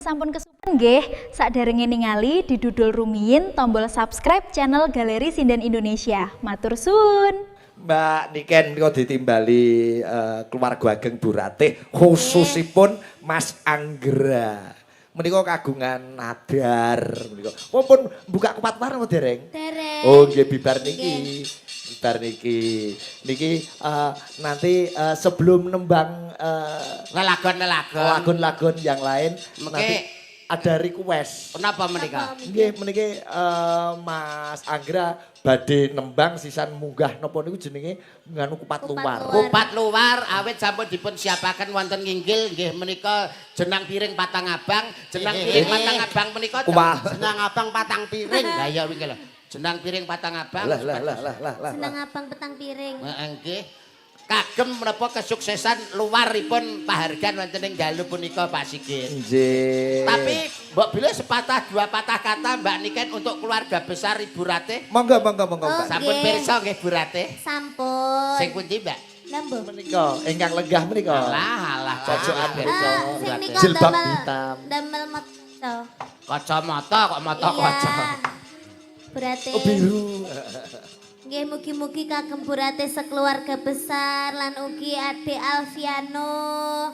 Sampun kesupen nggih, sakderenge ningali didudul rumiyin tombol subscribe channel Galeri Sinden Indonesia. Matur suwun. Mbak Niken kok ditimbali keluarga ageng Bu Ratih khususipun Mas Anggra. Menika kagungan nadar menika. Pun buka kupat warna dereng? Dereng. Oh nggih bibar niki. Bibar niki. Niki nanti sebelum nembang lagon-lagon yang lain nanti ada request. Kenapa menika? Nggih meniki Mas Anggra badhe nembang sisan munggah napa niku jenenge nganu kupat luar. Kupat luar awit sampun dipun siapaken wonten nginggil nggih menika jenang piring patang abang, jenang piring patang abang menika jenang abang patang piring. Lah ya wingi lho. Jenang piring patang abang. Lah. Senang abang petang piring. Heeh nggih. Kagem menapa kesuksesan luaripun pahargan wonten ing dalu punika Pak Sigit. Nggih. Tapi mbok bilih sepatah dua patah kata Mbak Niken untuk keluarga besar Ibu Ratih. Monggo Mbak. Sampun pirsa nggih Bu Ratih. Sampun. Sing pundi Mbak? Lambo. Menika ingkang lenggah menika. Alah Cocokan pirsa. Sing nika Jilbab damel hitam. damel moto. Kacamata kok mata kaca. Berarti Oh biru. nggih mugi-mugi kagem Burate sekeluarga besar lan ugi Ade Alfiano.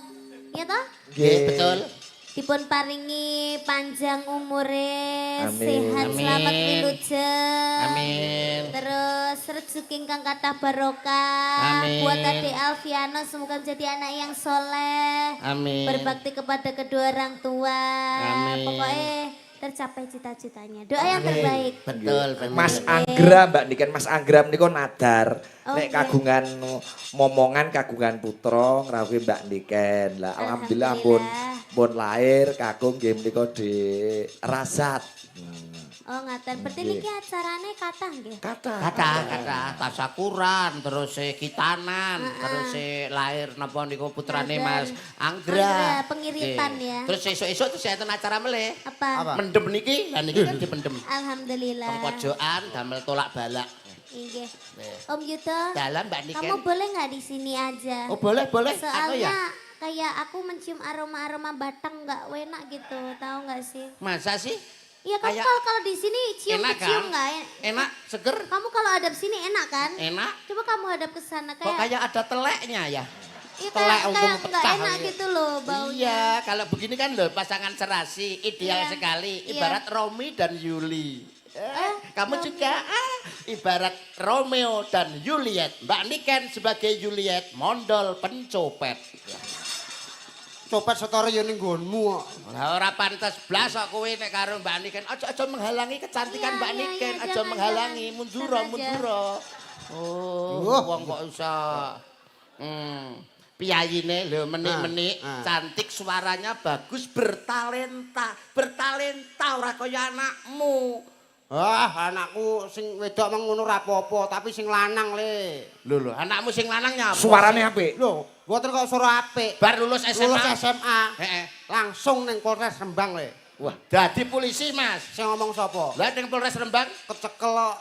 Ya toh? Nggih betul. Dipun paringi panjang umure, Amin. sehat Amin. selamat wilujeng. Amin. Terus rezeki ingkang kathah barokah. Amin. Buat Ade Alfiano semoga menjadi anak yang soleh. Amin. Berbakti kepada kedua orang tua. Amin. Pokoknya tercapai cita-citanya. Doa yang terbaik. Betul. Mas Anggra Mbak Niken, Mas Anggra menika nadar. Nek Oke. kagungan momongan kagungan putra ngrawuhi Mbak Niken. Lah alhamdulillah pun lahir kakung nggih menika di Rasat. Oh ngaten. Berarti Nggih. niki acarane kathah nggih. Kata. Tasakuran terus kitanan, terus lahir napa niku putrane Mas Anggra. Anggra, pengiritan Nggih. ya. Terus esuk-esuk terus enten acara melih. Apa? Mendem niki, lah niki kan dipendem. Alhamdulillah. Teng pojokan damel tolak balak. Nggih. Nih. Om Yuto, Dalam Mbak Niken. kamu boleh nggak di sini aja? Oh boleh. Anu Soalnya ya. kayak aku mencium aroma-aroma batang nggak enak gitu, tahu nggak sih? Masa sih? Iya kamu Kayak- kalau di sini cium Enak cium kan? nggak? Enak, seger, Kamu kalau hadap sini enak kan? enak. Coba kamu hadap ke sana Kok kayak, kayak ada teleknya ya? iya, telek kayak untuk nggak pecah enak gitu. gitu loh baunya. Iya, kalau begini kan loh pasangan serasi ideal Iya. sekali. Iya. Ibarat Romi dan Yuli. Kamu Romi. juga ibarat Romeo dan Juliet. Mbak Niken sebagai Juliet, mondol pencopet. Copet setara yo ning nggonmu kok. Lah ora pantes blas kok kowe nek karo Mbak Niken. Aja menghalangi kecantikan Iya, Mbak iya, Niken, iya, aja jangan, menghalangi. jangan. Mundura, Sengaja. mundura. Oh, Wah. wong kok iso. Piyayine lho menik-menik, Ah, ah. cantik, suaranya bagus, bertalenta. Bertalenta ora kaya anakmu. Anakku sing wedok meng ngono ora apa-apa, tapi sing lanang le. Lho, anakmu sing lanang nyapa? Suarane apik. Lho, mboten kok suara apik. Bar lulus SMA. Lulus SMA. Heeh. Langsung ning Polres Rembang le. Wah, dadi polisi, Mas. Sing ngomong sapa? Lah ning Polres Rembang Kecekel kok.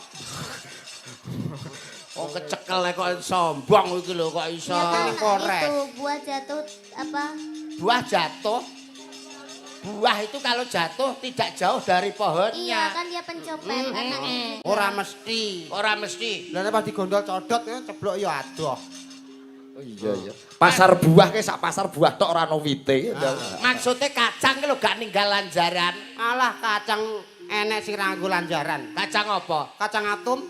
kok kecekel kok sombong iki lho kok iso. Ya kan Polres. itu buah jatuh apa? Buah jatuh. Buah itu kalau jatuh tidak jauh dari Iya pohonnya. kan dia pencopet anaknya. Ora mesti. Ora mesti. Lah nek pas digondol codot ya ceblok ya adoh. Oh iya. Pasar buah ke sak pasar buah tok ora ono wite. Maksudnya kacang ki lho gak ninggal lanjaran. Alah kacang enek sing nganggo lanjaran. Kacang apa? Kacang atom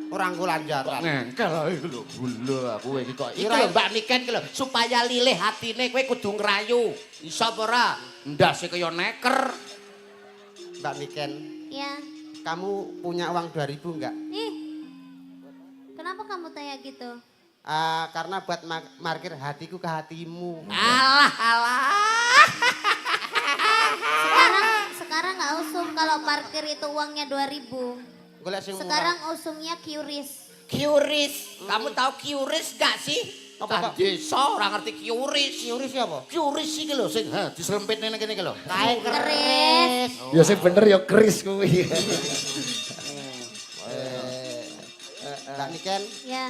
ora nganggo lanjaran. Ngengkel iku lho gula kowe iki kok. Iki Ira- lho Mbak Niken ki lho supaya lilih hatine kowe kudu ngrayu. Iso apa ora? Ndase kaya neker. Mbak Niken, Ya. kamu punya uang 2000 enggak? Ih. Kenapa kamu tanya gitu? Karena buat markir hatiku ke hatimu. Alah. Sekarang nggak usum kalau parkir itu uangnya 2000. Golek sing murah. Sekarang usumnya QRIS. Qris. Kamu tahu Qris gak sih? Apa, Pak? Desa ora ngerti Qris. Nyuris apa? Qris iki lho sing diselempitne nang kene iki lho. Kae Keris. Ya sing bener ya keris kuwi. Mbak Niken, Ya.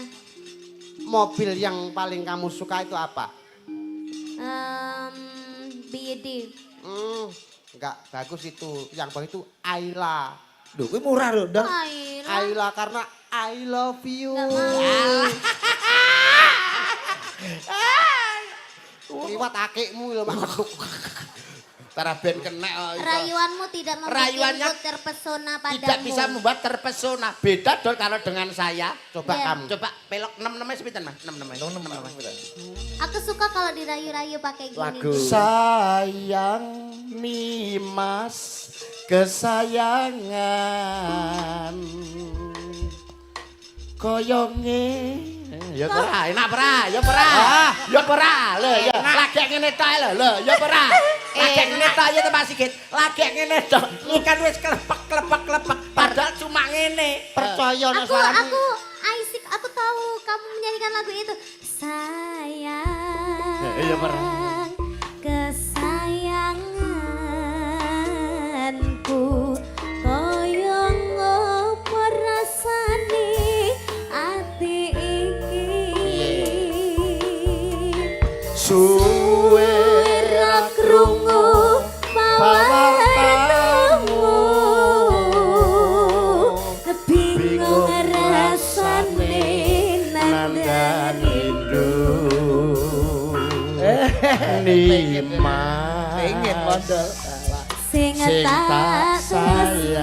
mobil yang paling kamu suka itu apa? BYD. Enggak bagus itu. Yang bagus itu Ayla. Duh, kuwi murah lho, Ndang. Ayla karena I love you. Liwat akikmu lho makhluk. Tara ben kenek Rayuanmu tidak membuat Rayuannya terpesona padamu. tidak bisa membuat terpesona. Beda dong kalau dengan saya. Coba Iya. kamu. Coba pelok 6 sepinten Mas? 6 Aku suka kalau dirayu-rayu pakai gini. Lagu. Sayang Nimas kesayangan koyonge ya ora enak ora ya ora ya ora lho ya lagi ngene tok lho ya ora lagi ngene tok ya Mas Sigit lagi ngene tok kan wis klepek padahal cuma ngene Percaya nek suaramu. Aisik, aku tahu kamu menyanyikan lagu itu. Sayang. Iya, pernah. Kesayanganku koyong ngopo rasane ati iki. suwe Ra krungu pawartamu. Bingung rasane nandani Nimas Pengen mondol. sing Sing tak tak sayangi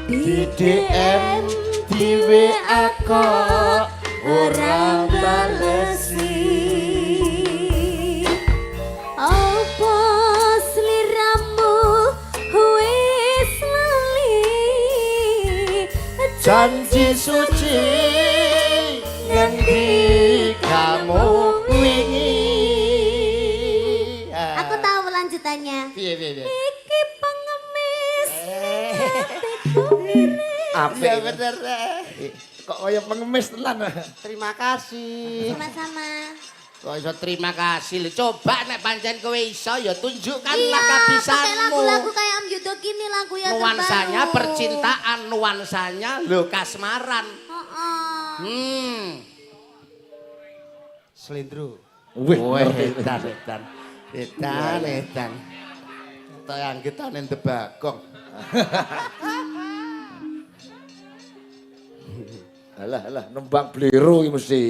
di DM di WA kok ora balesi opo sliramu wis lali janji suci ngendi kamu wingi aku tahu lanjutannya. piye Iki pengemis hatiku mirip. Apik. ya bener Kok kaya pengemis tenan. Terima kasih. Sama-sama. kok iso terima kasih lho coba nek pancen kowe iso ya tunjukkanlah Iya, pakai kehabisanmu lagu-lagu kayak Am Yudo gini lagu yang nuansanya terbaru. percintaan nuansanya lho kasmaran Selindro. Wih, edan. Tayang kita ning Debagong. alah nembang blero iki mesti.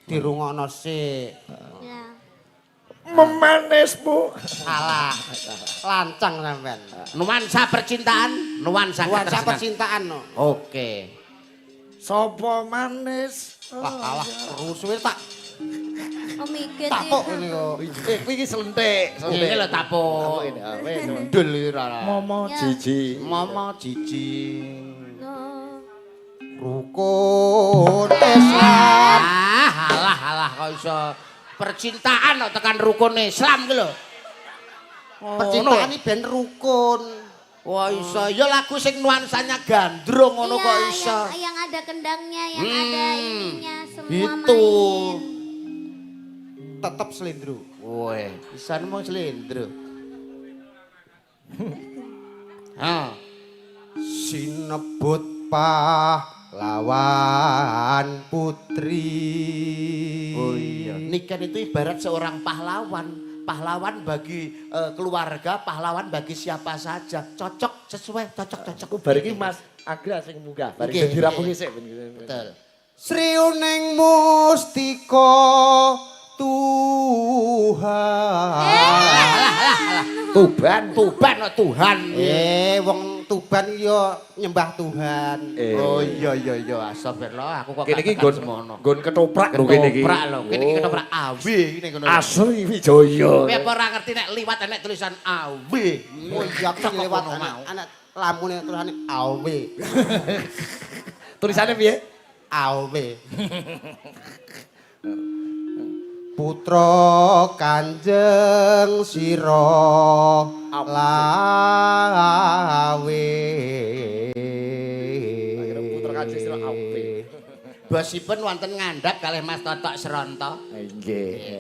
Dirungokno sik. Ya. Memanismu. Salah. Lancang sampean. Nuansa percintaan, nuansa Nuansa ketresnan. percintaan no. Oke. Sopo manis? Alah, rusuhe tak Oh mikir tapuk ini kok. Kuwi iki selentik. Ini lho tapuk. Ini awe. Ndul iki ora. Momo Ya. jiji. Momo jiji. Rukun Islam. Alah kok iso percintaan kok tekan rukun Islam ki lho. Percintaan iki ben rukun. Wah iso ya lagu sing nuansanya gandrung ngono kok iso. Yang ada kendangnya, yang ada ininya semua Itu. main. Tetep selindro. Woi, pisan mau slendro. Ha. Sinebut pahlawan putri. Oh iya. Niken itu ibarat seorang pahlawan. Pahlawan bagi keluarga, pahlawan bagi siapa saja. Cocok, sesuai, cocok. Aku bar iki Mas Agra sing munggah. Bar Nggih, iki dirapungi sik. Betul. Sriuning mustika Tuhan. Tuban. Tuban kok Tuhan. Wong Tuban yo nyembah Tuhan. Oh iya. Astagfirullah, aku kok Kene iki katakan semono. nggon ketoprak lho kene iki. Ketoprak lho, kene iki ketoprak AW ngene ngono. Asli Wijaya. Kowe apa ora ngerti nek liwat enek tulisan AW. Oh iya aku lewat anak lamune tulisane awe. Tulisannya piye? Awe. Putra Kanjeng Sira lawe. Putra Kanjeng Sira awe. Bosipun wonten ngandhap kalih Mas Totok Seronto. Nggih.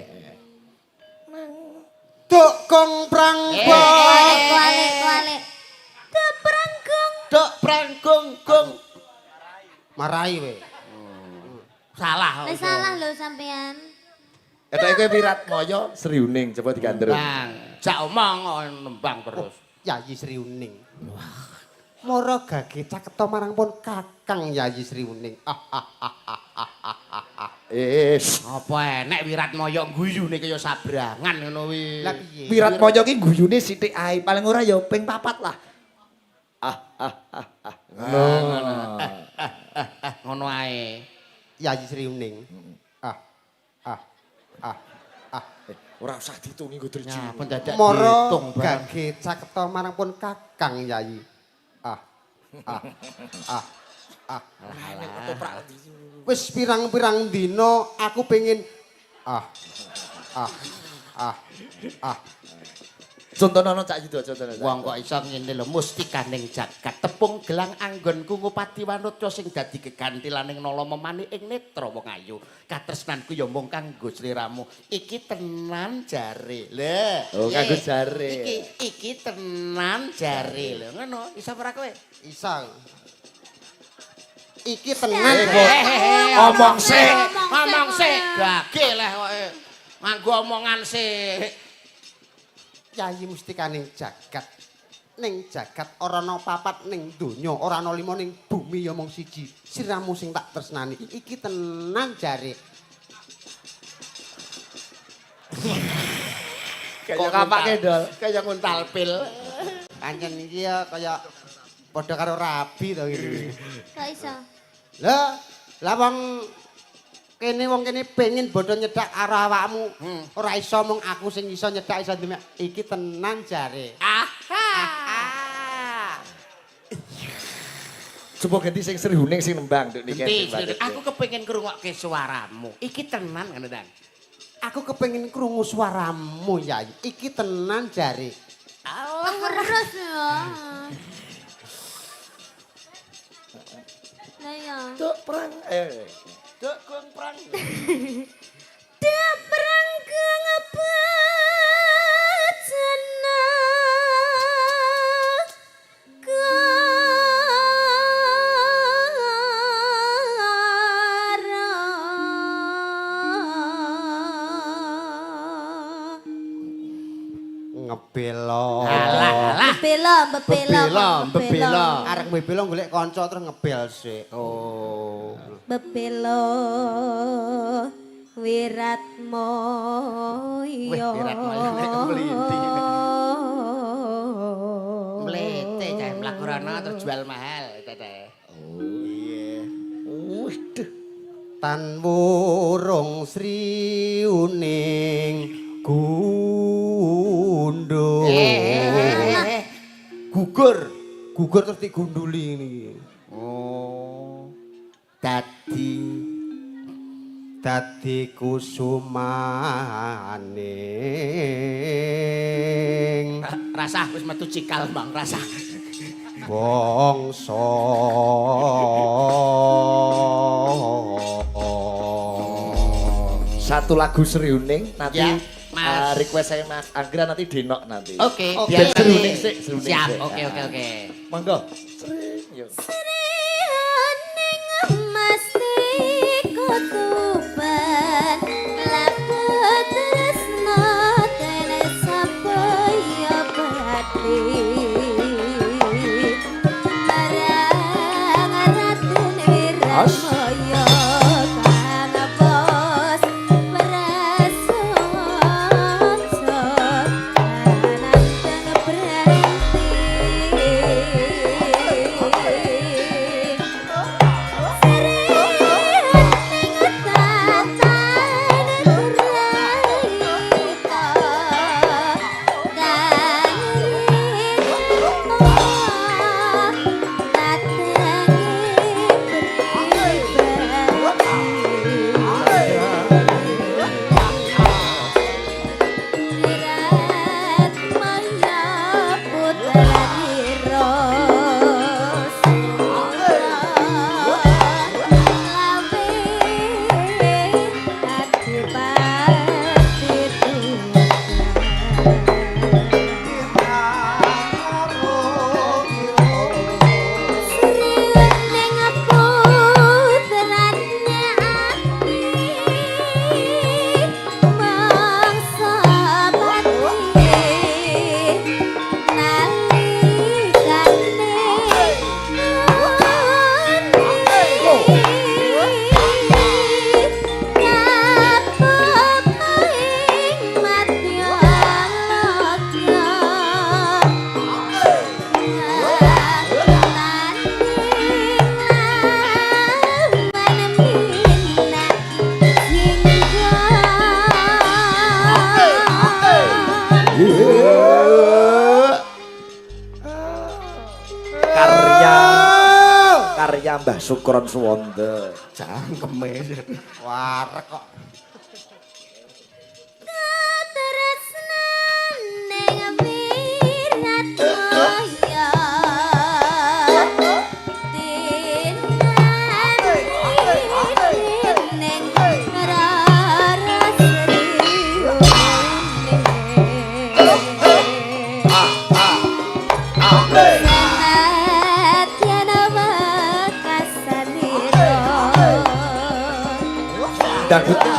Duk kong prangbon. Kualik. Dok pranggung gong. Marai we. Salah. Salah loh sampean. Etoke kowe Wiratmaya Sri Uning coba digandrung. Bang, jak omong nembang terus. Yayi Sri Uning. Mara gage caketa marang pun Kakang Yayi Sri Uning. Apa enek Wiratmaya guyune kaya sabrangan ngono kuwi. Lah piye? Wiratmaya ki guyune sithik ae, paling ora ya ping 4 lah. Ngono ae. Yayi Sri Uning. Ora usah ditungi nggo driji. Ya, pendadak Mara diitung barang. gage caketa marang pun Kakang Yayi. Wis pirang-pirang dina aku pengen Contohno cak Yuda, contohno. Wong kok iso ngene lho mustikaning jagat tepung gelang anggonku ngupati wanutya sing dadi gegantilaning nala memani ing netra wong ayu katresnanku ya mung kanggo sliramu iki tenan jare lho Oh kanggo jare iki tenan jare lho ngono iso ora kowe isa. Iki tenan. Omong sik. Gage leh kowe nganggo omongan sik. Yayi mustikaning jagat. Ning jagat ora ana papat ning donya, ora ana 5 ning bumi ya mung siji. Siramu sing tak tresnani. Iki tenan jare. Kaya kapake dol. Kaya nguntal pil. Pancen iki ya kaya padha karo rabi to iki. Kok iso? Lah wong kene pengen bodho nyedak karo awakmu. Ora iso mung aku sing iso nyedak iso demek. Iki tenan jare. Coba ganti sing Sri Uning sing nembang nduk niki. Aku kepengin ngrungokke suaramu. Iki tenan ngono, Dan. Aku kepengin krungu suaramu, Yayi. Iki tenan jare. Terus ya. Lah ya. Cuk perang. Duk kung prang. Dak perang kebacana Ngebelo. Bebelo. Arek ngebelo golek kanca terus ngebel sik. Bebelo Wiratmaya. Wiratmaya nek mliti. Mlete cah mlaku rono terus jual mahal teteh. Tan wurung Sri Uning gundul. Gugur terus digunduli niki. Dadi kusumaning Rasah wis metu cikal, Bang, rasah. bangsa Satu lagu Sri Uning nanti Ya, Mas. request saya Mas Anggra nanti Denok nanti. Oke, Biar Sri Uning sik, Sri Uning siap. sik. Oke. Monggo. Sri, yuk. Srianing mesti kutuban lapet tresna tene sapaya pati marang ratune Wiratmaya kang bos prasangsa ananteng berhenti tambah Sukron Suwanda. Cangkeme. Warek kok. Katresnan ning wirat moyo. Dangdutnya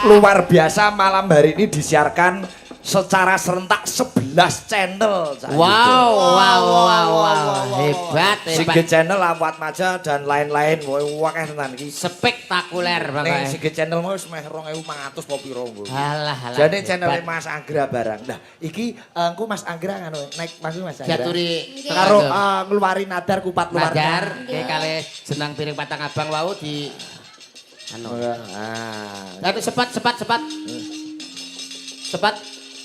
luar biasa, malam hari ini disiarkan secara serentak 11 channel. Wow. Hebat. Sigit channel, Lampat Maja dan lain-lain. Wakeh tenan iki. Spektakuler Ning pokoknya. Sigit channel mau wis meh 2500 po piro nggo. Halah. Jadi channel Mas Anggra barang. Nah, iki engko Mas Anggra ngono naik Mas Anggra. Diaturi Karo ngeluari nadar kupat luar. nadar kayak kali jenang piring patang abang wau di anu. Tapi sepat.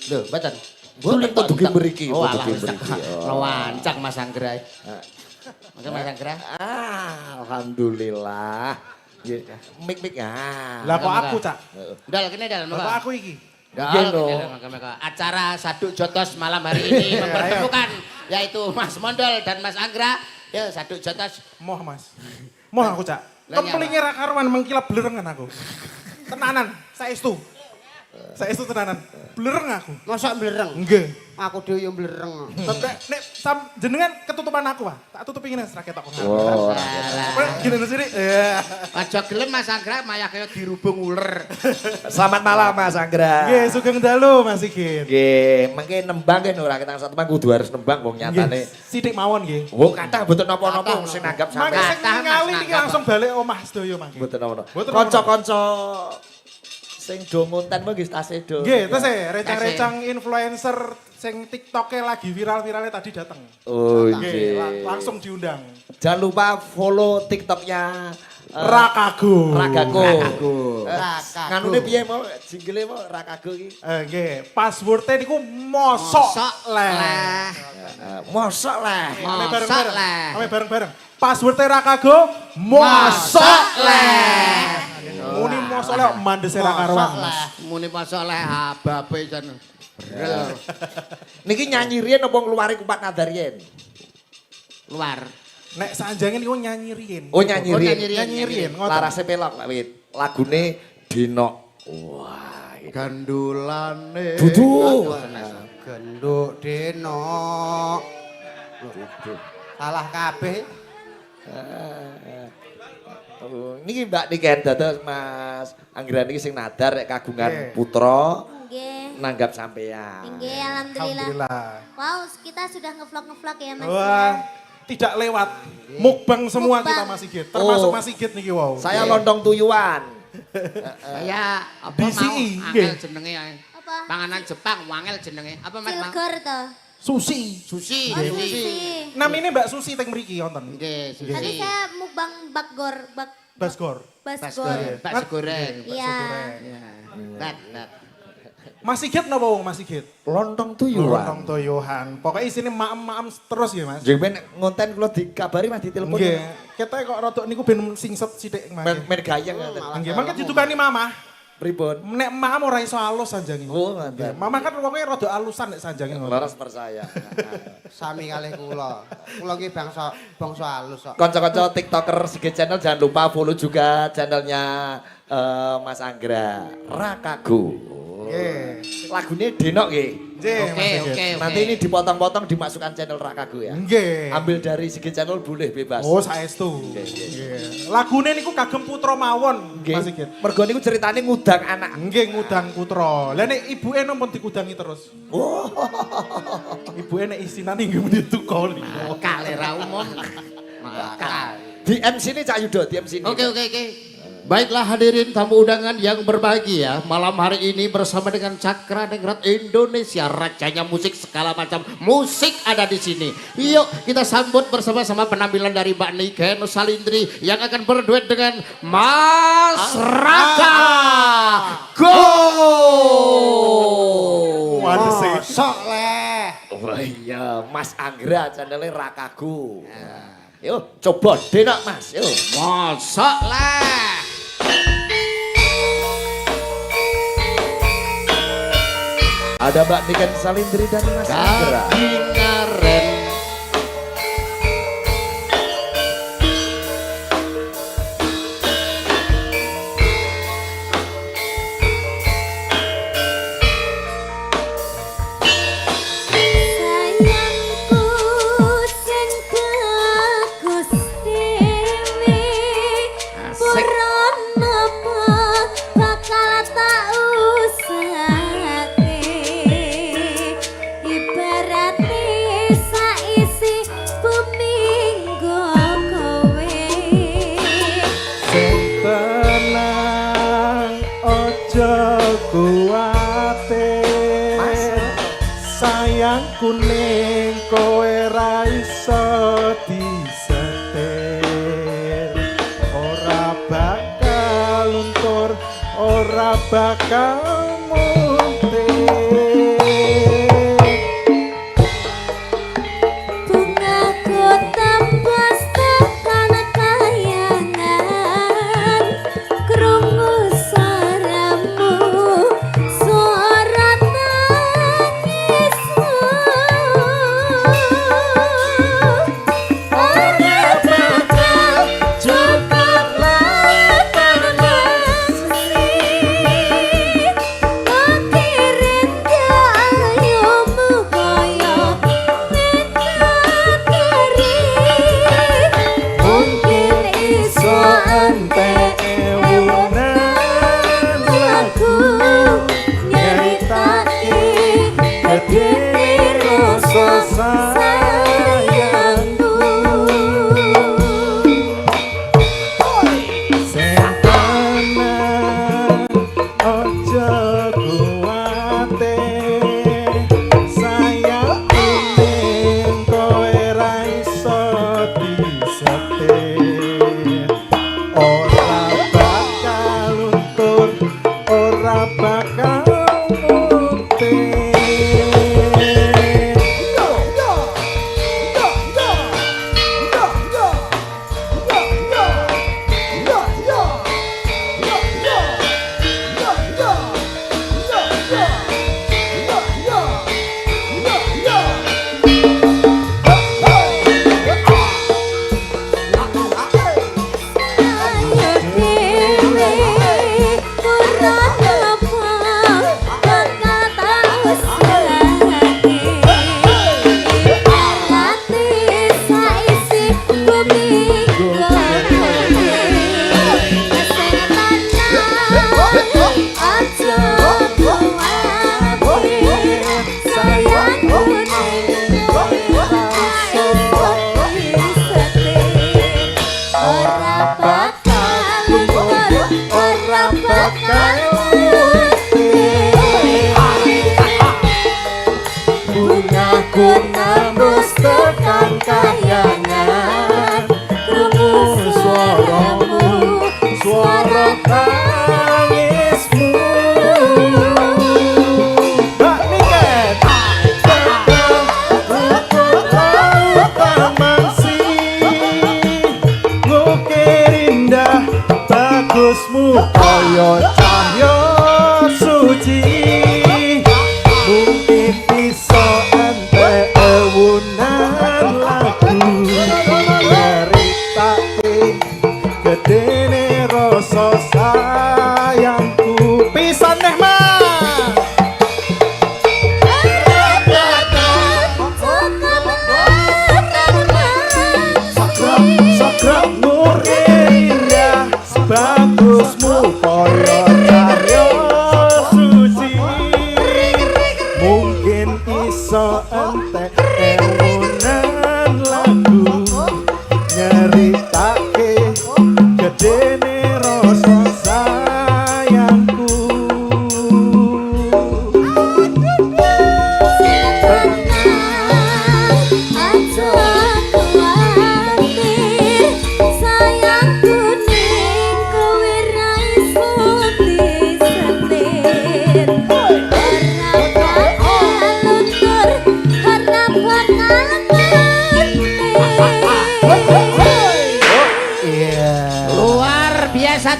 Lho, mboten. Mboten kok dugi mriki, Oh, kok alah, dugi mriki. Rawancak Mas Anggra. Oke Mas Anggra. Alhamdulillah. Mik Lah kok aku, Cak? Dal kene dal Lah kok aku iki? Acara Saduk Jotos malam hari ini mempertemukan yaitu Mas Mondol dan Mas Anggra. Ya Saduk Jotos. Moh, Mas. Moh aku, Cak. Kepelinge ra karuan mengkilap blerengan aku. Tenanan, saestu. Saestu tenanan. Blereng aku. Mosok blereng? Nggih. Aku dhewe yo blereng. Nek jenengan ketutupan aku, Pak. Tak tutupi ngene serak ketok. Oh. Gini sini. Aja gelem Mas Anggra mayah kaya dirubung uler. Selamat malam Mas Anggra. Nggih, sugeng dalu Mas Sigit. Nggih, mengke nembang kan ora ketang satu kudu harus nembang wong nyatane. Sidik mawon nggih. Oh, kathah mboten napa-napa wong sing nanggap sampe. Mangke sing Kathah, Mas, ningali iki nanggap. langsung balik omah sedaya mangke. Mboten napa-napa. Mboten Kanca-kanca sing do ngonten mah nggih tasih do. Nggih, terus recang-recang influencer sing TikTok-e lagi viral-viralnya tadi datang. Oh Nggih, nggih. langsung diundang. Jangan lupa follow TikToknya Rakago. Ragaku. Ragaku. Nganune piye mau jingle mau Ragaku iki? Nggih, password-e niku mosok leh. Mosok lah. Ame Mosok bareng-bareng. leh. Ame bareng-bareng. Password-e Rakago mosok leh. Muni Mas Oleh mandes ra karuan Mas. Muni Mas Oleh ababe jan. Brel. Niki nyanyi riyen apa ngluwari kupat nadar riyen? Luar. Nek sanjange niku nyanyi riyen. Oh nyanyi riyen. Nyanyi riyen. ngoten. Larase pelok Pak Wit. Lagune Dinok. Wah, Gandulane. dudu. Genduk Deno. Salah kabeh. Oh, niki Mbak Niken dados Mas Anggra niki sing nadar nek kagungan putra Nggih. nanggap sampean. Nggih, alhamdulillah. Alhamdulillah. Wow, kita sudah ngevlog-ngevlog ya Mas. Wah, tidak lewat. Mukbang semua Mukbang. kita Mas Sigit. Termasuk Oh. Mas Sigit niki wow. Saya lontong tuyuan. Saya apa Bisi, mau nggih. angel jenenge ae. Apa? Panganan Jepang wangel jenenge. Apa Mas? Mang? Silgor toh. Susi. Sushi. Oh, Sushi. sushi. Namanya Mbak Susi teng mriki wonten. Nggih, Tadi sushi. saya mukbang Basgor. basgor. Bakso goreng. Iya. Ya. Tat. Mas Sigit napa wong Mas Sigit? Lontong Lontong tuyuan. toyohan. Pokoknya isine maem-maem terus ya Mas. Jadi ben ngonten kula dikabari Mas ditelepon. Nggih. Kita kok rodok niku ben singset sithik Mas. Men gayeng ngoten. Nggih, mangke didukani Mama. Pripun? Nek Mam ora iso alus sanjange. Oh, Nggih, mantap. Mama kan wonge rada alusan nek sanjange ngoten. Laras percaya. Sami kalih kula. Kula ki bangsa halus kok. Kanca-kanca TikToker Sigit Channel jangan lupa follow juga channelnya Mas Anggra. Rakago. Nggih. Lagunya Denok nggih. Nggih, Mas Oke, Sigit. oke. Nanti ini dipotong-potong dimasukkan channel Rakago ya. Nggih. Ambil dari Sigit Channel boleh bebas. Oh, saestu. Nggih. Lagune niku kagem putra mawon, Mas Sigit. Mergo niku ceritane ngudang anak. Nggih ngudang putra. Lah nek ibuke nompun dikudangi terus. Oh. Ibuke nek isinane nggih muni tukoni. Kalera umum. Makal. Di MC ini Cak Yudo, di MC ini. Oke. Baiklah hadirin tamu undangan yang berbahagia, malam hari ini bersama dengan Cakra Ningrat Indonesia, rajanya musik segala macam musik ada di sini. Yuk kita sambut bersama-sama penampilan dari Mbak Niken Salindri yang akan berduet dengan Mas Raka. Go! Waduh sih. Sok leh. Oh iya, Mas Anggra channelnya Rakago. Yuk coba Denok Mas, yuk. Mosok lah. Ada Mbak Niken Salindri dan Mas Anggra. Kadingaren. Sayangku sing bagus dewe. Asik. Purana bakal tak usahake. Ibarate saisi bumi nggo kowe. Sing tenang ojo kuwatir. Sayangku ning kowe ra iso disetir. Ora bakal luntur, ora bakal muntir. Bungaku tembus tekan kayangan. Krungu suaramu, suara tangismu. Ora bakal cukup makan nasi.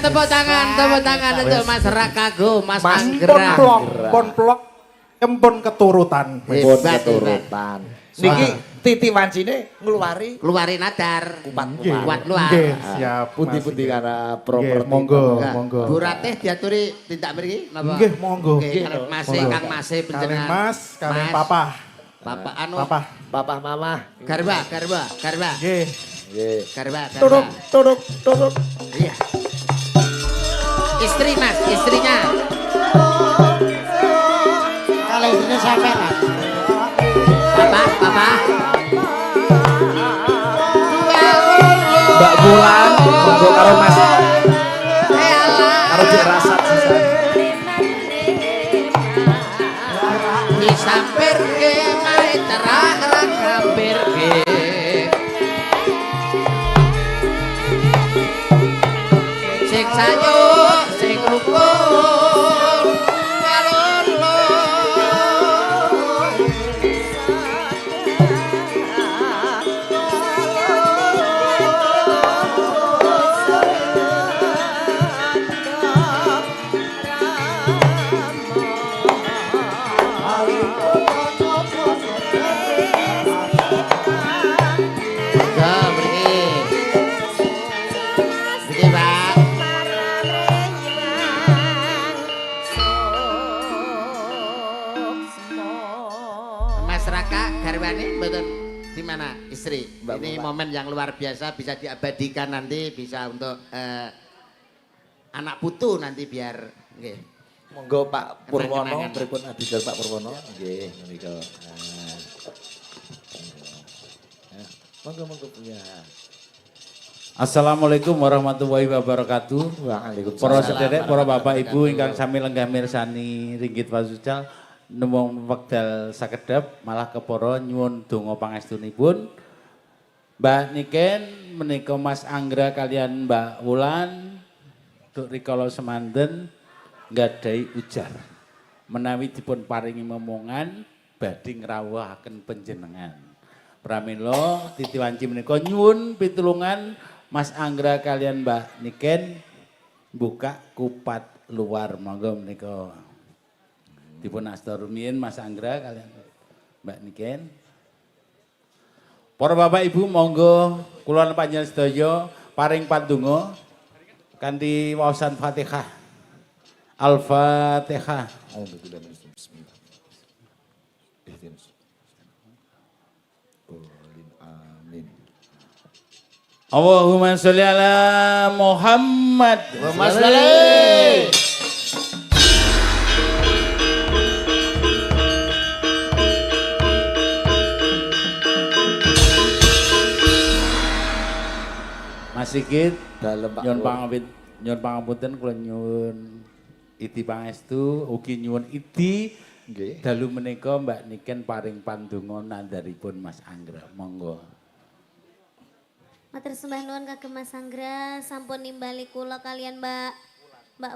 tepuk tangan untuk Mas Rakago, Mas Anggra. Ponplok, empon keturutan. Pun keturutan. Niki Titi wancine Keluari nadar. kupat luar. Nggih, siap. pundi-pundi Mas. karena Nggih, properti. monggo, Enggak. monggo. Bu Ratih diaturi tindak mriki napa? Nggih, monggo. Nggih, Mas Monggo. Kang Mas Kalih panjenengan. Mas, kalih Mas. Papa. Bapak anu. Papa. Papa mama. Garba. Nggih. Nggih. Garba. Turuk. Iya. Istri Mas, istrinya. Kalau istrinya sampai Mas. Papa. Mbak Bulan monggo karo Mas. Karo Dik Rasat sisan. Disampirke mari cerak rampirke. Sing sayo, sing rukun kalolo. Mas Raka garwane mboten di mana istri? Mbak Ini Mbak. momen yang luar biasa bisa diabadikan nanti bisa untuk anak putu nanti biar nggih. Monggo Pak Purwono, Kenang-kenangan. pripun adidal Pak Purwono? Nggih, menika. Monggo ya. Assalamualaikum warahmatullahi wabarakatuh. Waalaikumsalam. Para sederek, para bapak ibu ingkang sami lenggah mirsani ringgit wasucal nemung wekdal sakedap malah kepara nyuwun donga pangestunipun. Mbak Niken menika Mas Anggra kalian Mbak Wulan tuk rikala semanten nggadahi ujar menawi dipun paringi momongan badhe ngrawuhaken panjenengan. Pramila Titi Wanci menika nyuwun pitulungan Mas Anggra kalian Mbak Niken buka kupat luar monggo menika. Dipun asta rumiyin Mas Anggra kalian Mbak Niken. Para bapak ibu monggo kula panjenengan sedaya paring pandonga kanthi waosan Fatihah. Al-Fatihah. Amin. Allahumma sholli ala Muhammad. Mas Lali. Mas Sigit Dalem Pak. nyuwun pangapunten kula nyuwun idi pangestu ugi nyuwun idi Nggih. dalu menika Mbak Niken paring pandonga nandharipun Mas Anggra. Monggo. Matur sembah nuwun kagem Mas Anggra sampun nimbali kula kalian Mbak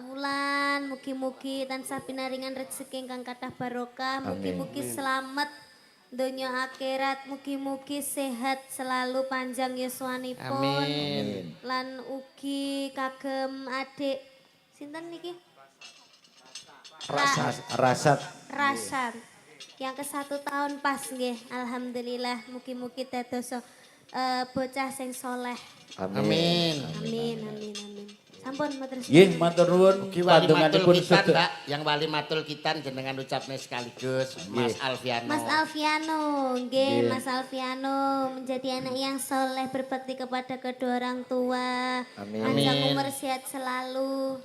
Wulan, mugi-mugi tansah pinaringan rezeki ingkang kathah barokah, mugi-mugi selamat donya akhirat, mugi-mugi sehat selalu panjang yuswanipun. Amin. Lan ugi kagem adik sinten niki? Rasat Rasan. Yang ke 1 tahun pas nggih. Alhamdulillah mugi-mugi dados bocah sing soleh. Amin. Amin. Sampun matur suwun. nggih matur nuwun Ki wali matul pandonganipun kitan, sedaya. Mbak. Yang wali matul kitan jenengan ucapne sekaligus Mas Alfiano. Mas Alfiano, nggih Mas Alfiano menjadi anak yang soleh berbakti kepada kedua orang tua. Amin. Panjang Amin. umur sehat selalu.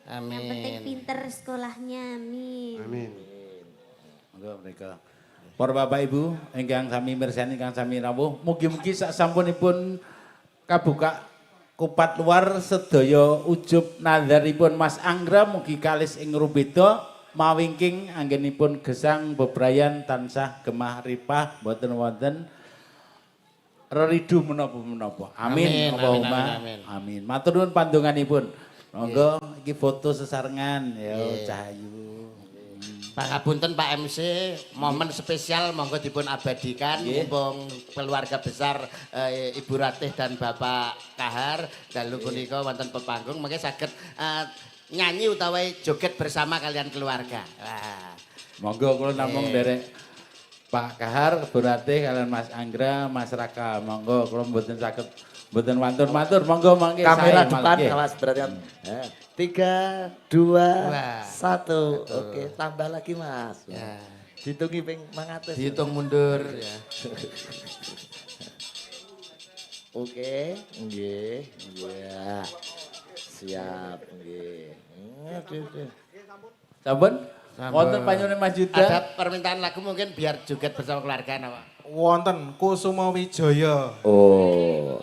Yang penting Amin. pinter sekolahnya. Amin. Amin. Monggo mereka. Para bapak ibu ingkang sami mirsani ingkang sami rawuh, mugi-mugi sak sampunipun kabuka kupat luar sedaya ujub nandharipun Mas Anggra mugi kalis ing rubeda mawingking anggenipun gesang bebrayan tansah gemah ripah boten wonten reridu menapa-menapa. Amin. Amin, Allahumma amin, amin. Matur nuwun pandonganipun. Monggo iki foto sesarengan ya Nggih. Cahayu. Pangapunten Pak MC, momen spesial monggo dipun abadikan mumpung keluarga besar Ibu Ratih dan Bapak Kahar dalu punika wonten pepanggung mengke saged nyanyi utawa joget bersama kalian keluarga. Wah. Monggo kula namung derek Pak Kahar, Bu Ratih kalian Mas Anggra, Mas Raka. Monggo kula mboten saged mboten matur-matur. Monggo mangke Kamera sae depan malih. awas berarti. 3, 2, 1. Oke, tambah lagi Mas. Ya. Dihitungi ping 100. Dihitung mundur ya. Oke, nggih. Iya. Siap, nggih. Aduh. Sampun? Wonten panyuwun Mas Yuda. Ada permintaan lagu mungkin biar joget bersama keluarga napa? Wonten Kusuma Wijaya. Oh.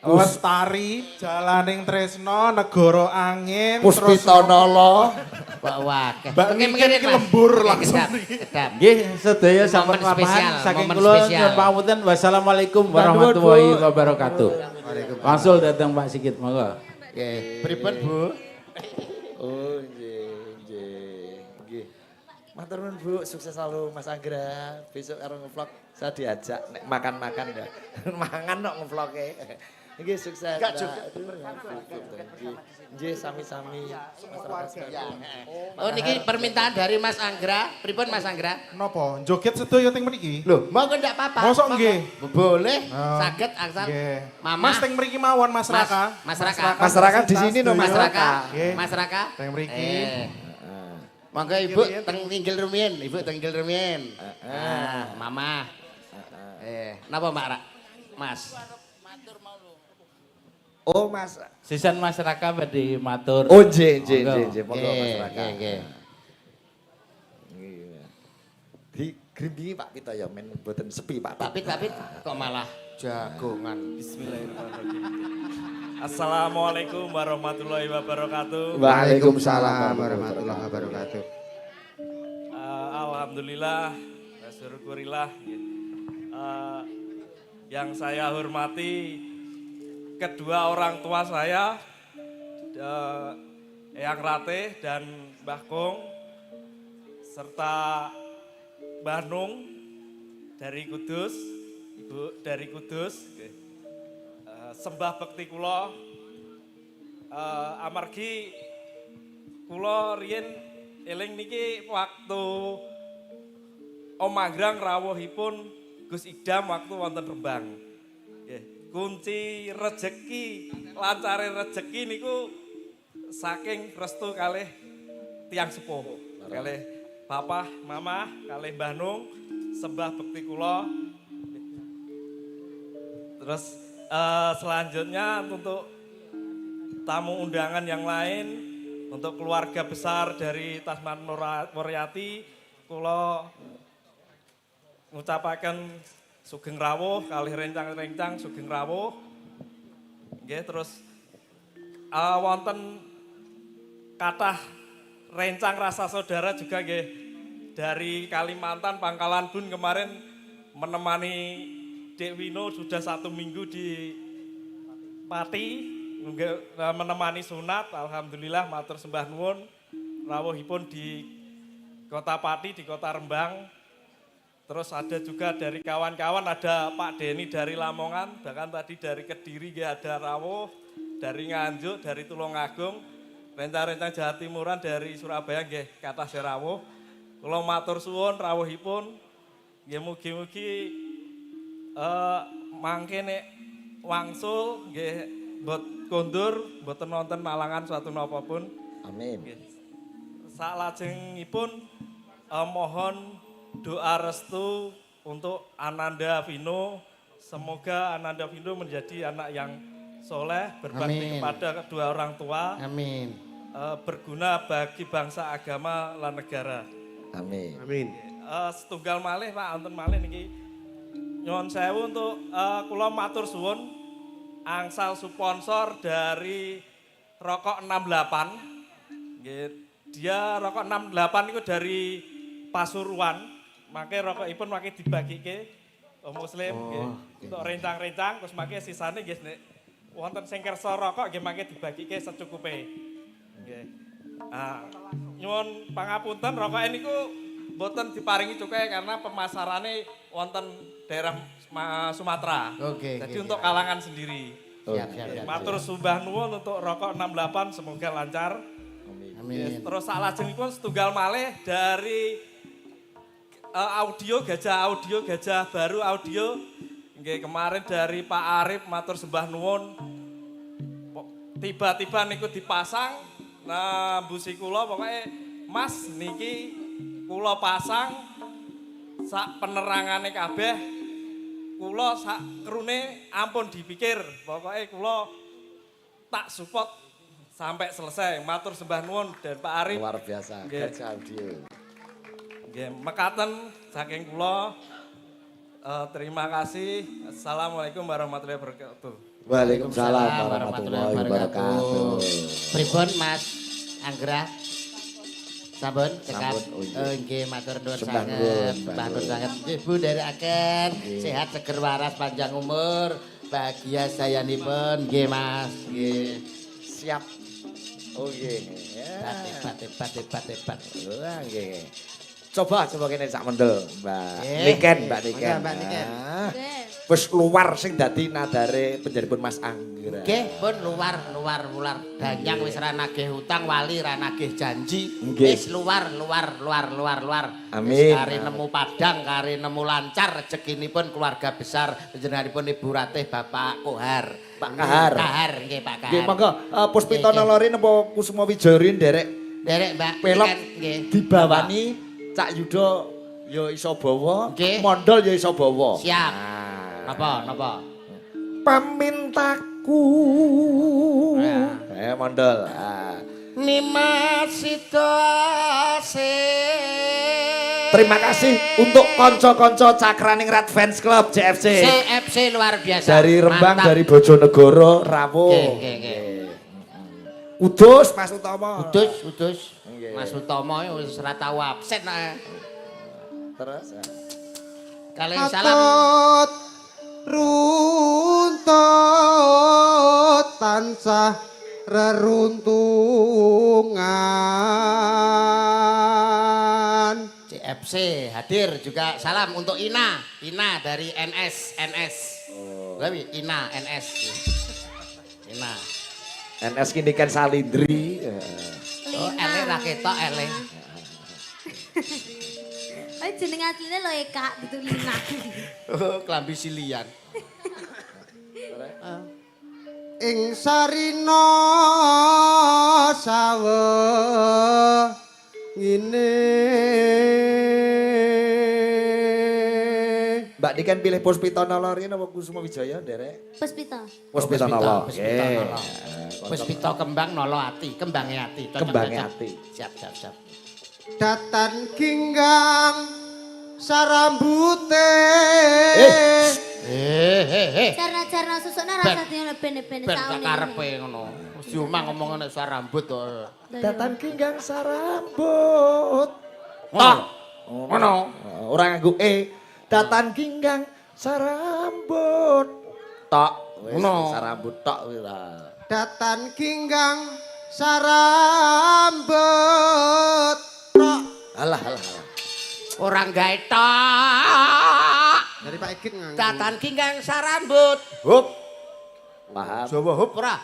Lestari, Jalaning Tresno, Negara Angin, Puspitanala. Pak wakeh. Mbak Niken iki lembur langsung iki. Kedap. Nggih, sedaya sampun Momen spesial, papahan saking momen kula spesial. nyuwun pamunten. Wassalamualaikum warahmatullahi wabarakatuh. Langsung datang Pak Sigit, monggo. Nggih, pripun Bu? Oh, nggih. Matur nuwun Bu, sukses selalu Mas Anggra. Besok karo ngevlog saya diajak nek makan-makan ya. Mangan kok ngevloge. Nggih sukses. Enggak juga. Nggih sami-sami. Oh niki permintaan dari Mas Anggra. Pripun Mas Anggra? Napa? Joget sedaya teng mriki? Loh, monggo ndak apa-apa. Mosok Monggo. nggih? Boleh, Oh, saged asal. Nggih. Mama. Mas teng mriki mawon Mas Raka. Mas Raka. Mas Raka di sini no Mas Mas Raka. Raka. Nggih. Mas Raka. Teng mriki. Monggo Ibu teng inggil rumiyin, Ibu teng inggil rumiyin. Mama. Napa Mbak Rak? Mas. Oh Mas. Sisan Mas Raka badhe matur. Oh nggih. Monggo Mas Raka. Nggih. Di Grimbi Pak Pito ya men mboten sepi Pak. Papit kok malah jagongan. Assalamualaikum warahmatullahi wabarakatuh. Waalaikumsalam warahmatullahi wabarakatuh. Alhamdulillah, syukurillah. Yang saya hormati kedua orang tua saya, Eyang Ratih dan Mbah Kong, serta Mbah Nung dari Kudus, Ibu dari Kudus. Sembah bekti kula amargi kula riyen eling niki waktu Om Anggrang rawuhipun Gus Idam waktu wonten Rembang. Nggih, kunci rejeki, lancare rejeki niku saking restu kalih tiyang sepuh. Kalih Papa, Mama, kalih Mbah Nung sembah bekti kula. Terus selanjutnya untuk tamu undangan yang lain, untuk keluarga besar dari Tasman Muryati, kula ngucapaken sugeng rawuh kalih rencang-rencang sugeng rawuh. Nggih, terus wonten kathah rencang rasa saudara juga nggih dari Kalimantan Pangkalan Bun kemarin menemani Dek Wino sudah 1 minggu di Pati menemani sunat. Alhamdulillah matur sembah nuwun rawuhipun di Kota Pati, di Kota Rembang. Terus ada juga dari kawan-kawan, ada Pak Denny dari Lamongan, bahkan tadi dari Kediri ada rawuh, dari Nganjuk, dari Tulungagung, rencang-rencang Jawa Timuran dari Surabaya nggih kathah rawuh. Kula matur suwun rawuhipun nggih mugi-mugi mangke nek wangsul nggih mbot kondur mboten wonten malangan suatu napa pun. Amin. Salajengipun mohon doa restu untuk Ananda Vino. Semoga Ananda Vino menjadi anak yang soleh, berbakti kepada kedua orang tua. Amin. Berguna bagi bangsa, agama, lan negara. Amin. Setunggal malih Pak, wonten malih niki nyuwun sewu untuk kula matur suwun angsal sponsor dari Rokok 68. Nggih, dia Rokok 68 niku dari Pasuruan. Maka rokokipun mangke dibagike muslim nggih. Untuk rencang-rencang terus mangke sisane nggih nek wonten sing kersa rokok nggih mangke dibagike secukupe. Nggih. Nyuwun pangapunten rokoke niku mboten diparingi cukai karena pemasarannya wonten daerah Sumatera. Jadi untuk kalangan sendiri. Siap. Matur sembah nuwun untuk rokok 68 semoga lancar. Amin. Terus salajengipun setunggal malih dari Gajah Baru Audio. Nggih kemarin dari Pak Arif matur sembah nuwun. Tiba-tiba niku dipasang nah busi kula pokoknya Mas niki kula pasang sak penerangane kabeh kula sak krune ampun dipikir pokoknya kula tak support sampai selesai matur sembah nuwun dan Pak Arif Luar biasa. Gajah Audio. Nggih mekaten saking kula terima kasih. Assalamualaikum warahmatullahi wabarakatuh. Waalaikumsalam warahmatullahi wabarakatuh. Pripun Mas Anggra? Sampun cekap. Sampun, oh iya. Nggih matur nuwun Sembah sanget. nuwun, Sembah nuwun sanget. Nggih Bu nderekaken sehat seger waras panjang umur. Bahagia sayanipun nggih Mas. Nggih. Siap. Oh nggih. Hebat. Wah nggih. Coba kene sak mendel, Mbak Niken, Mbak Niken. Mbak Niken. Wis luar sing dadi nadare penjaripun Mas Anggra. Nggih, pun luar. Danyang wis ra nagih utang, wali ra nagih janji. Nggih. Wis luar. Amin. Wis kari nemu padang, kari nemu lancar rezekinipun keluarga besar panjenenganipun Ibu Ratih Bapak Kohar. Pak Kahar. Nggih Pak Kahar. Nggih, monggo Puspita Nalori napa Kusuma Wijari nderek Derek Mbak pelok Niken, nggih. dibawani Cak Yuda ya iso bawa, Nggih. mondol ya iso bawa. Siap. Nah. Napa? Pamintaku. Ya. Mondol. Nimasitose. Terima kasih untuk konco-konco Cakraning Rat Fans Club JFC. CFC luar biasa. Dari Rembang, Mantap. dari Bojonegoro, Rawo. Nggih. Udus Mas Utomo. Udus. Nggih. Mas Utomo wis ora tau absen Terus. Kalian salam. Atut runtut tansah reruntungan. CFC hadir juga salam untuk Ina dari NS. Lebih Ina NS. Ina. NS kini kan Salindri. Oh, ele ra ketok ele. Oh jeneng asline lho Eka gitu Lina. Oh, klambi silian. Ing sarina sawe ngene. Mbak Niken pilih Puspita Nalori apa Kusuma Wijaya nderek? Puspita. Puspita Nalori. Puspita kembang nolo ati, kembange ati. Kembange ati. Siap. Datan ginggang sarambute. Carna-carna susukna rasane ben-ben Ben saune. karepe ngono. Wis diomah ngomong nek suara rambut to. Datan kinggang sarambut. Tok. Ngono. Ora nganggo Datan kinggang sarambut. Tok. Ngono. Sarambut tok kuwi lah. Datan ginggang sarambut. Tok. Alah. Orang gawe tok. Dari Pak Egit nganggo. Datan kinggang sarambut. Hup. Paham. Jawa hup ora.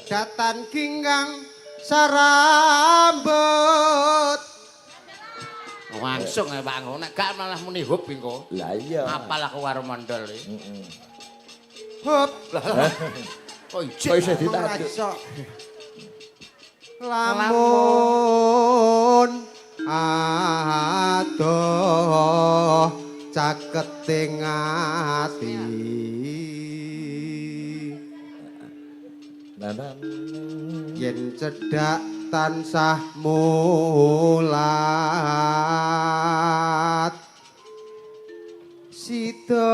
Datan ginggang sarambut. Langsung ya Pak Anggo, nek gak malah muni hup engko. Lah iya. Apal aku karo mandol iki. Hup. Oh Kok iso ditajuk? Lamun adoh caketing ati. Yen cedhak tansah mulat sida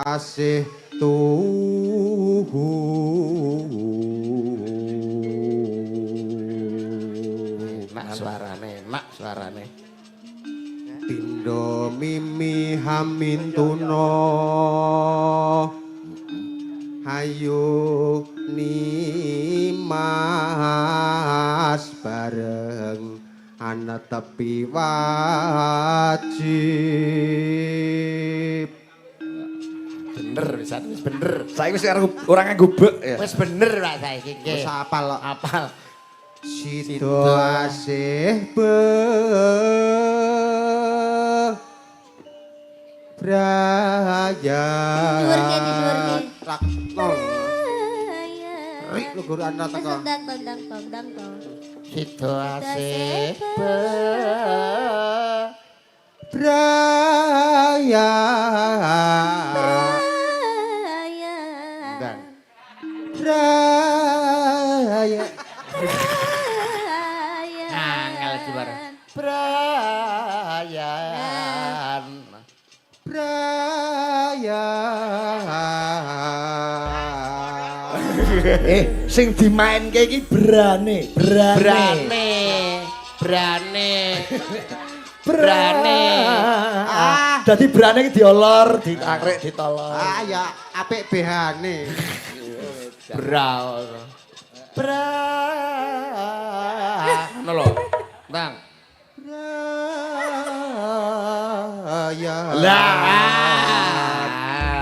asih tuhu. Enak suarane. Pindha mimi hamintuna hayu nimas bareng ana tapi wajib. Bener bisa wis bener. Saiki wis karo orang nganggo bek ya. Wis bener Pak saiki iki. Wis apal kok. Apal. Sido asih Braya. Raknol. Rik lu guru anda teko. Tendang. Situasi Braya. Braya. angel juar. Brayan. Braya. Sing dimainke iki brane. Dadi brane iki diolor, ditakrek, ditolor. Ah ya apik behane. Bra. Ngono lho. Bang. Braya.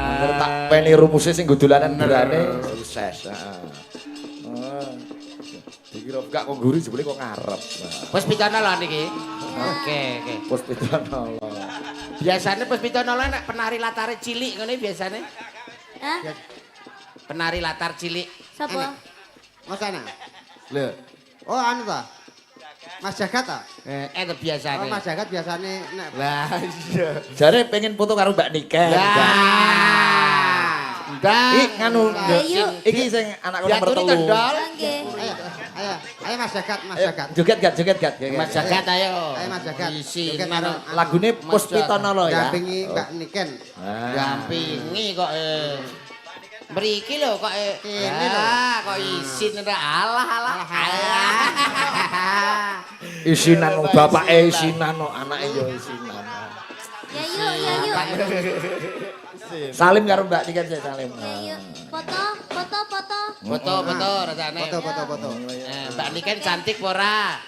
Angger tak peni rumuse sing dolanan brane sukses. Heeh. Dikira gak kok guru jebule kok ngarep. Wis pitono niki. Oke. Pos pitono. Biasane pos pitono nek penari latar cilik ngene biasane. Hah? Penari latar cilik. Sapa? Mas ana. Lho, Oh anu ta? Mas Jagat ta? itu biasane. Oh Mas Jagat biasane nek Lah iya. Jare pengen foto karo Mbak Niken. Iki nganu iki sing anak kula nomor 3. Nggih. ayo Mas Jagat, Mas Jagat. Joget gak. Mas Jagat ayo. Ayo Mas Jagat. Isi Joget karo karo Lagune Puspitono ya. dampingi Mbak Niken. gampingi kok mriki lho kok Kene lho. kok isin alah. Isinan bapake isinan anake yo isinan. Ya yuk. Salim karo Mbak Niken sih salim. Ya yuk. Foto. Foto rasane. Foto. Mbak Niken cantik ora?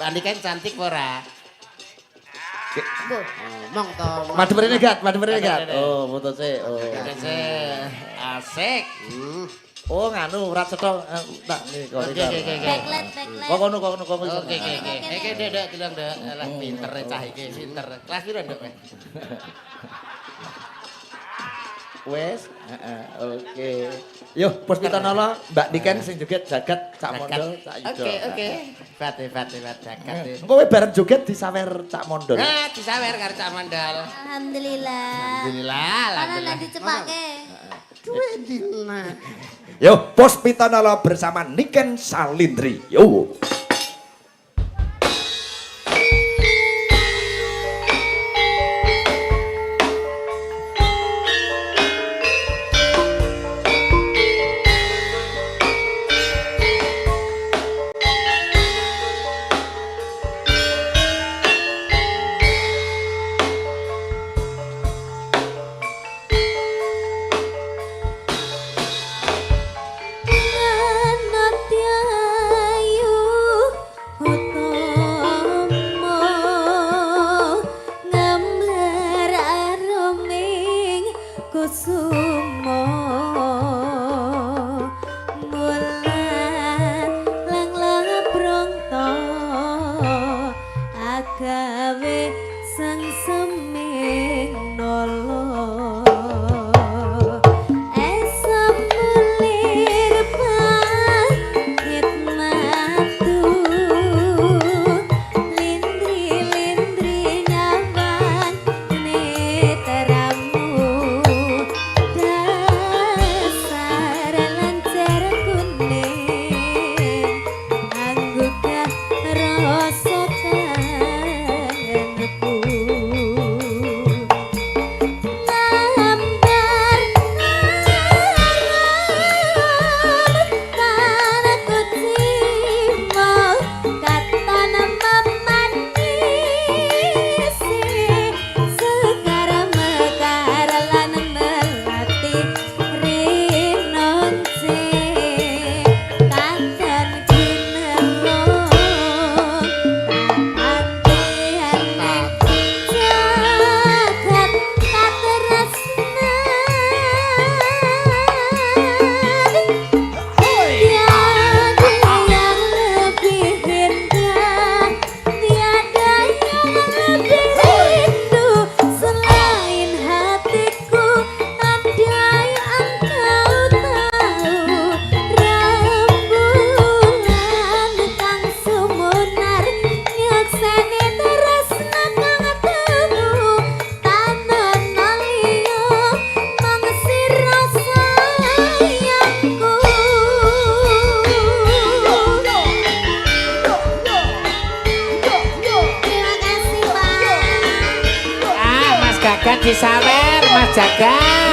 Mbak Niken cantik ora? Mong to. Madhep rene gat. Oh, foto sih. Oh. Asik. Oh, nganu ora cetha tak niku. Oke. Backlight. Kok kono. Oke. Iki Dek, dilong Dek. Alah pinter cah iki, pinter. Kelas piro Dek? Wes, oke. Yo, Puspitono Mbak Niken sing joget jagat Cak Mondol, Cak Yudo. Oke. Fate jagat. Engko kowe bareng joget disawer Cak Mondol. Nah, disawer karo Cak Mandal. Alhamdulillah. Karena nanti cepake. Duwe dina. Yo, Puspitono bersama Niken Salindri. Yo. disawer Mas Jagat.